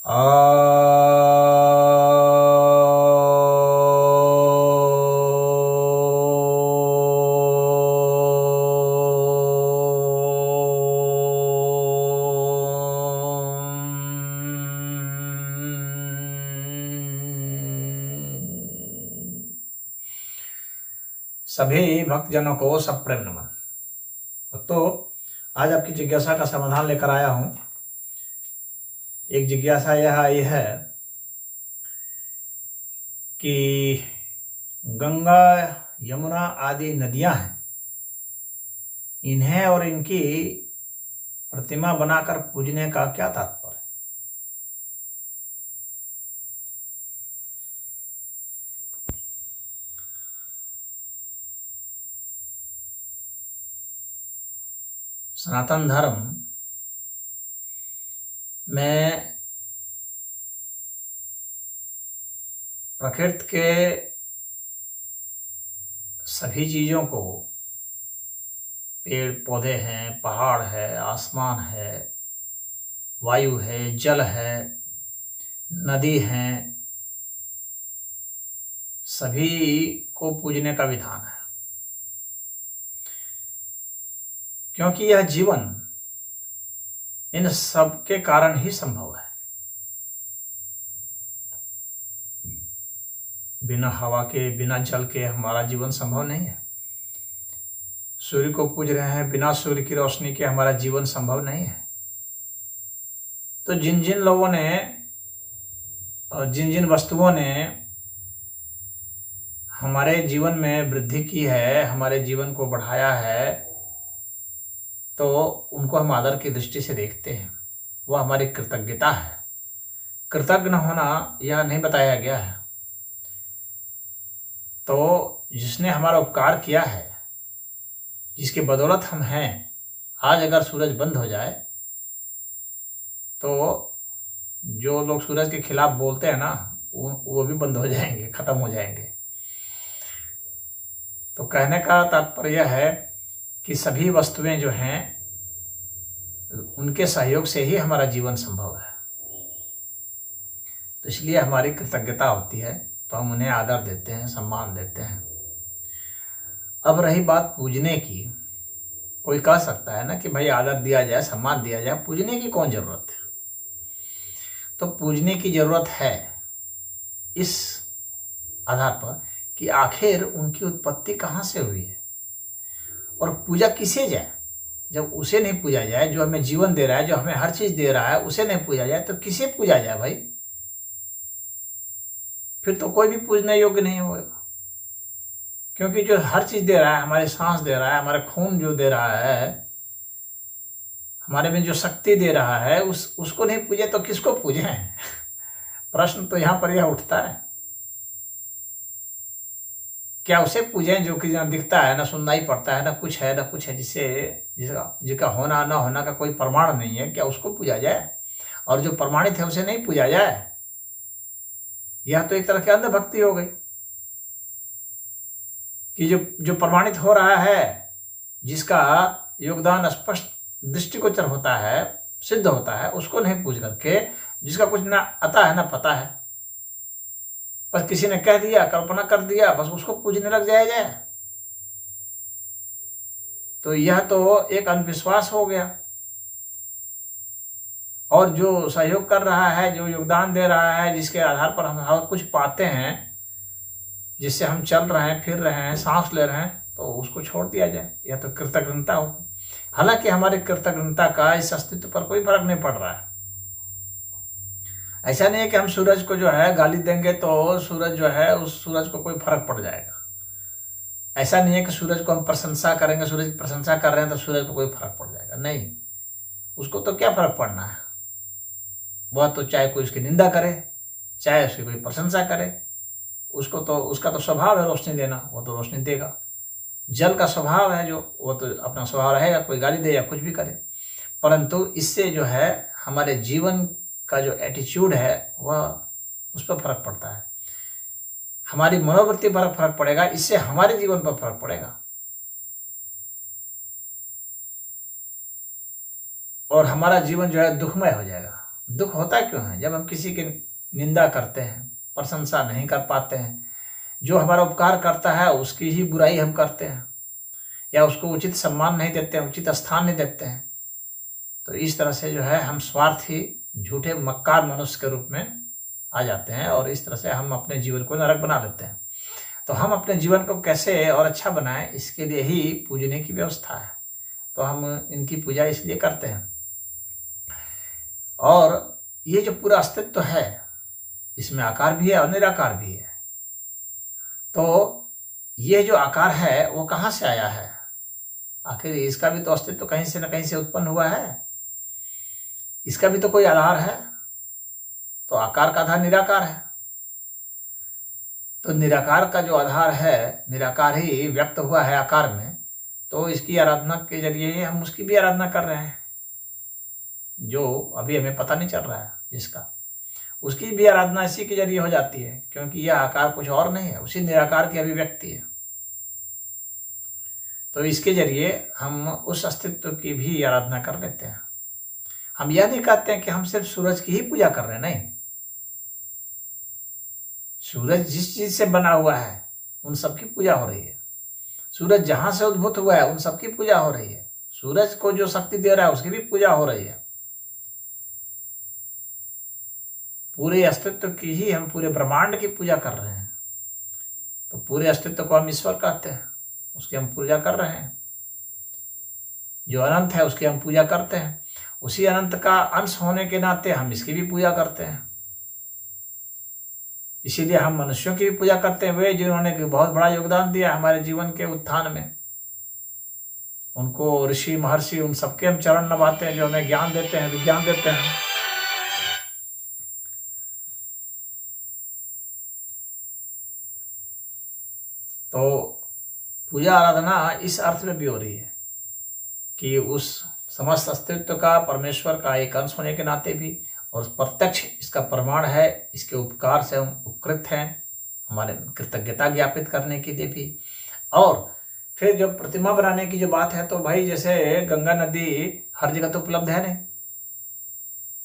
सभी भक्तजनों को सप्रेम नमन। तो आज आपकी जिज्ञासा का समाधान लेकर आया हूं। एक जिज्ञासा यह आई है कि गंगा यमुना आदि नदियां हैं, इन्हें और इनकी प्रतिमा बनाकर पूजने का क्या तात्पर्य? सनातन धर्म में प्रकृति के सभी चीज़ों को, पेड़ पौधे हैं, पहाड़ है, आसमान है, वायु है, जल है, नदी हैं, सभी को पूजने का विधान है। क्योंकि यह जीवन इन सब के कारण ही संभव है। बिना हवा के, बिना जल के हमारा जीवन संभव नहीं है। सूर्य को पूज रहे हैं, बिना सूर्य की रोशनी के हमारा जीवन संभव नहीं है। तो जिन जिन लोगों ने और जिन जिन वस्तुओं ने हमारे जीवन में वृद्धि की है, हमारे जीवन को बढ़ाया है, तो उनको हम आदर की दृष्टि से देखते हैं। वह हमारी कृतज्ञता है। कृतज्ञ होना यह नहीं बताया गया है। तो जिसने हमारा उपकार किया है, जिसके बदौलत हम हैं, आज अगर सूरज बंद हो जाए तो जो लोग सूरज के खिलाफ बोलते हैं ना, वो भी बंद हो जाएंगे, खत्म हो जाएंगे। तो कहने का तात्पर्य है कि सभी वस्तुएं जो हैं, उनके सहयोग से ही हमारा जीवन संभव है। तो इसलिए हमारी कृतज्ञता होती है, तो हम उन्हें आदर देते हैं, सम्मान देते हैं। अब रही बात पूजने की, कोई कह सकता है ना कि भाई आदर दिया जाए, सम्मान दिया जाए, पूजने की कौन जरूरत है? तो पूजने की जरूरत है इस आधार पर कि आखिर उनकी उत्पत्ति कहाँ से हुई है और पूजा किसे जाए। जब उसे नहीं पूजा जाए जो हमें जीवन दे रहा है, जो हमें हर चीज दे रहा है, उसे नहीं पूजा जाए तो किसे पूजा जाए भाई? फिर तो कोई भी पूजने योग्य नहीं होगा। क्योंकि जो हर चीज दे रहा है, हमारे सांस दे रहा है, हमारे खून जो दे रहा है, हमारे में जो शक्ति दे रहा है, उसको नहीं पूजे तो किसको पूजे? प्रश्न तो यहाँ पर यह उठता है। क्या उसे पूजें जो कि ना दिखता है, ना सुनना ही पड़ता है, ना कुछ है, ना कुछ है, जिसका होना ना होना का कोई प्रमाण नहीं है? क्या उसको पूजा जाए? और जो प्रमाणित है उसे नहीं पूजा जाए? यह तो एक तरह की अंधभक्ति हो गई कि जो प्रमाणित हो रहा है, जिसका योगदान स्पष्ट दृष्टिगोचर होता है, सिद्ध होता है, उसको नहीं पूज करके, जिसका कुछ ना आता है ना पता है, बस किसी ने कह दिया, कल्पना कर दिया, बस उसको पूजने लग जाए। तो यह तो एक अंधविश्वास हो गया। और जो सहयोग कर रहा है, जो योगदान दे रहा है, जिसके आधार पर हम कुछ पाते हैं, जिससे हम चल रहे हैं, फिर रहे हैं, सांस ले रहे हैं, तो उसको छोड़ दिया जाए। यह तो कृतज्ञता हो। हालांकि हमारी कृतज्ञता का इस अस्तित्व पर कोई फर्क नहीं पड़ रहा है। ऐसा नहीं है कि हम सूरज को जो है गाली देंगे तो सूरज जो है, उस सूरज को कोई फर्क पड़ जाएगा। ऐसा नहीं है कि सूरज को हम प्रशंसा करेंगे, सूरज की प्रशंसा कर रहे हैं तो सूरज को कोई फर्क पड़ जाएगा। नहीं, उसको तो क्या फर्क पड़ना है? वह तो चाहे कोई उसकी निंदा करे, चाहे उसकी कोई प्रशंसा करे, उसका तो स्वभाव है रोशनी देना, वो तो रोशनी देगा। जल का स्वभाव है, जो वो तो अपना स्वभाव रहेगा, कोई गाली दे या कुछ भी करे। परंतु इससे जो है हमारे जीवन का जो एटीट्यूड है, वह उस पर फर्क पड़ता है। हमारी मनोवृत्ति पर फर्क पड़ेगा, इससे हमारे जीवन पर फर्क पड़ेगा और हमारा जीवन जो है दुखमय हो जाएगा। दुख होता क्यों है? जब हम किसी की निंदा करते हैं, प्रशंसा नहीं कर पाते हैं, जो हमारा उपकार करता है उसकी ही बुराई हम करते हैं, या उसको उचित सम्मान नहीं देते हैं, उचित स्थान नहीं देते हैं, तो इस तरह से जो है हम स्वार्थी, झूठे, मक्कार मनुष्य के रूप में आ जाते हैं, और इस तरह से हम अपने जीवन को नरक बना लेते हैं। तो हम अपने जीवन को कैसे और अच्छा बनाएं, इसके लिए ही पूजने की व्यवस्था है। तो हम इनकी पूजा इसलिए करते हैं। और ये जो पूरा अस्तित्व है, इसमें आकार भी है और निराकार भी है। तो ये जो आकार है वो कहाँ से आया है? आखिर इसका भी तो अस्तित्व कहीं से न कहीं से उत्पन्न हुआ है, इसका भी तो कोई आधार है। तो आकार का आधार निराकार है, तो निराकार का जो आधार है, निराकार ही व्यक्त हुआ है आकार में, तो इसकी आराधना के जरिए ही हम उसकी भी आराधना कर रहे हैं, जो अभी हमें पता नहीं चल रहा है जिसका, उसकी भी आराधना इसी के जरिए हो जाती है, क्योंकि यह आकार कुछ और नहीं है, उसी निराकार की अभिव्यक्ति है। तो इसके जरिए हम उस अस्तित्व की भी आराधना कर लेते हैं। हम यह नहीं कहते हैं कि हम सिर्फ सूरज की ही पूजा कर रहे हैं, नहीं। सूरज जिस चीज से बना हुआ है उन सबकी पूजा हो रही है। सूरज जहां से उद्भूत हुआ है उन सबकी पूजा हो रही है। सूरज को जो शक्ति दे रहा है उसकी भी पूजा हो रही है। पूरे अस्तित्व की ही हम पूरे ब्रह्मांड की पूजा कर रहे हैं। तो पूरे अस्तित्व को हम ईश्वर कहते हैं, उसकी हम पूजा कर रहे हैं। जो अनंत है उसकी हम पूजा करते हैं। उसी अनंत का अंश होने के नाते हम इसकी भी पूजा करते हैं। इसीलिए हम मनुष्यों की भी पूजा करते हैं, वे जिन्होंने बहुत बड़ा योगदान दिया हमारे जीवन के उत्थान में। उनको ऋषि महर्षि उन सबके हम चरण नभाते हैं, जो हमें ज्ञान देते हैं, विज्ञान देते हैं। तो पूजा आराधना इस अर्थ में भी हो रही है कि उस समस्त अस्तित्व का, परमेश्वर का एक अंश होने के नाते भी, और प्रत्यक्ष इसका प्रमाण है, इसके उपकार से हम उपकृत हैं, हमारे कृतज्ञता ज्ञापित करने के लिए भी। और फिर जो प्रतिमा बनाने की जो बात है, तो भाई जैसे गंगा नदी हर जगह तो उपलब्ध है नहीं,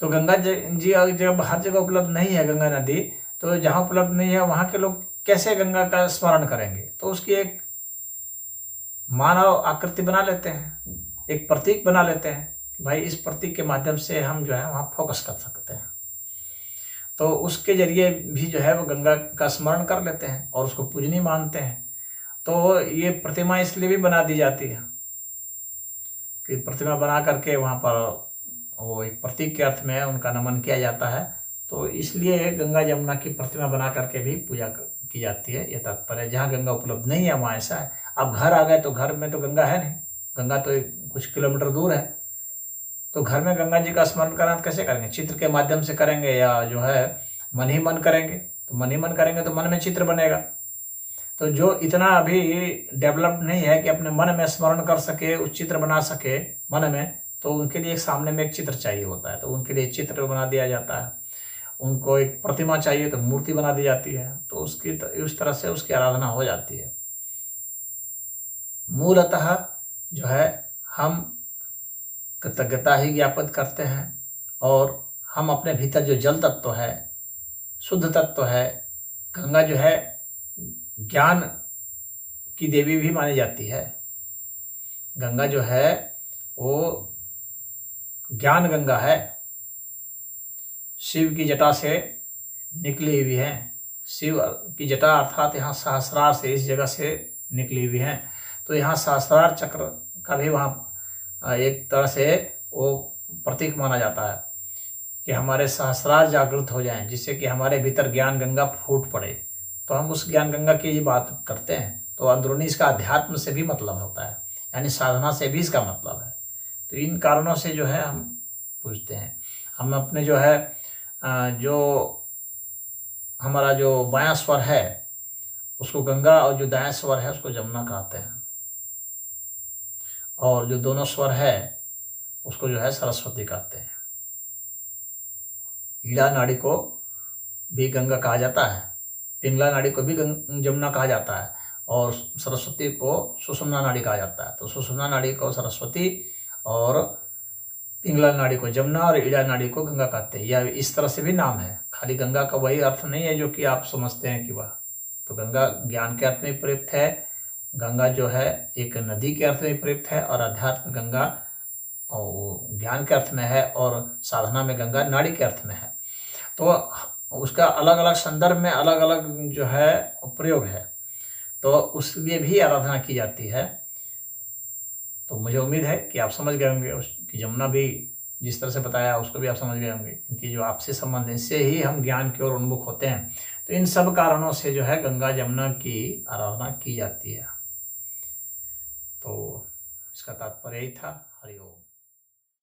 तो गंगा जी जब हर जगह उपलब्ध नहीं है गंगा नदी, तो जहाँ उपलब्ध नहीं है वहाँ के लोग कैसे गंगा का स्मरण करेंगे? तो उसकी एक मानव आकृति बना लेते हैं, एक प्रतीक बना लेते हैं कि भाई इस प्रतीक के माध्यम से हम जो है वहाँ फोकस कर सकते हैं। तो उसके जरिए भी जो है वो गंगा का स्मरण कर लेते हैं और उसको पूजनीय मानते हैं। तो ये प्रतिमा इसलिए भी बना दी जाती है कि प्रतिमा बना करके वहाँ पर वो एक प्रतीक के अर्थ में उनका नमन किया जाता है। तो इसलिए गंगा यमुना की प्रतिमा बना करके भी पूजा की जाती है, ये तात्पर्य। जहाँ गंगा उपलब्ध नहीं है वहाँ ऐसा है। अब घर आ गए तो घर में तो गंगा है नहीं, गंगा तो कुछ किलोमीटर दूर है, तो घर में गंगा जी का स्मरण करना कैसे करेंगे? चित्र के माध्यम से करेंगे, या जो है मन ही मन करेंगे? तो मन ही मन करेंगे तो मन में चित्र बनेगा। तो जो इतना अभी डेवलप नहीं है कि अपने मन में स्मरण कर सके, उस चित्र बना सके मन में, तो उनके लिए एक सामने में एक चित्र चाहिए होता है, तो उनके लिए चित्र बना दिया जाता है। उनको एक प्रतिमा चाहिए तो मूर्ति बना दी जाती है। तो उसकी उस तरह से उसकी आराधना हो जाती है। मूलतः जो है हम कृतज्ञता ही ज्ञापित करते हैं, और हम अपने भीतर जो जल तत्व है, शुद्ध तत्व है, गंगा जो है ज्ञान की देवी भी मानी जाती है। गंगा जो है वो ज्ञान गंगा है, शिव की जटा से निकली हुई है। शिव की जटा अर्थात यहाँ सहस्रार से, इस जगह से निकली हुई है। तो यहाँ सहस्रार चक्र का भी वहाँ एक तरह से वो प्रतीक माना जाता है कि हमारे सहस्रार जागृत हो जाएं, जिससे कि हमारे भीतर ज्ञान गंगा फूट पड़े। तो हम उस ज्ञान गंगा की ही बात करते हैं। तो अंदरूनी इसका अध्यात्म से भी मतलब होता है, यानी साधना से भी इसका मतलब है। तो इन कारणों से जो है हम पूछते हैं। हम अपने जो है जो हमारा जो बायां स्वर है उसको गंगा, और जो दायां स्वर है उसको जमुना कहते हैं, और जो दोनों स्वर है उसको जो है सरस्वती कहते हैं। ईड़ा नाड़ी को भी गंगा कहा जाता है, पिंगला नाड़ी को भी जमुना कहा जाता है, और सरस्वती को सुषुम्ना नाड़ी कहा जाता है। तो सुषुम्ना नाड़ी को सरस्वती और पिंगला नाड़ी को जमुना और ईड़ा नाड़ी को गंगा कहते हैं। यह इस तरह से भी नाम है, खाली गंगा का वही अर्थ नहीं है जो कि आप समझते हैं कि वह। तो गंगा ज्ञान के अर्थ में प्रयुक्त है, गंगा जो है एक नदी के अर्थ में प्रयुक्त है, और अध्यात्म गंगा ज्ञान के अर्थ में है, और साधना में गंगा नाड़ी के अर्थ में है। तो उसका अलग अलग संदर्भ में अलग अलग जो है प्रयोग है, तो उसलिए भी आराधना की जाती है। तो मुझे उम्मीद है कि आप समझ गए होंगे, कि जमुना भी जिस तरह से बताया उसको भी आप समझ गए होंगे, क्योंकि जो आपसे संबंध है इससे ही हम ज्ञान की ओर उन्मुख होते हैं। तो इन सब कारणों से जो है गंगा जमुना की आराधना की जाती है। तो इसका तात्पर्य यही था। हरि ओम।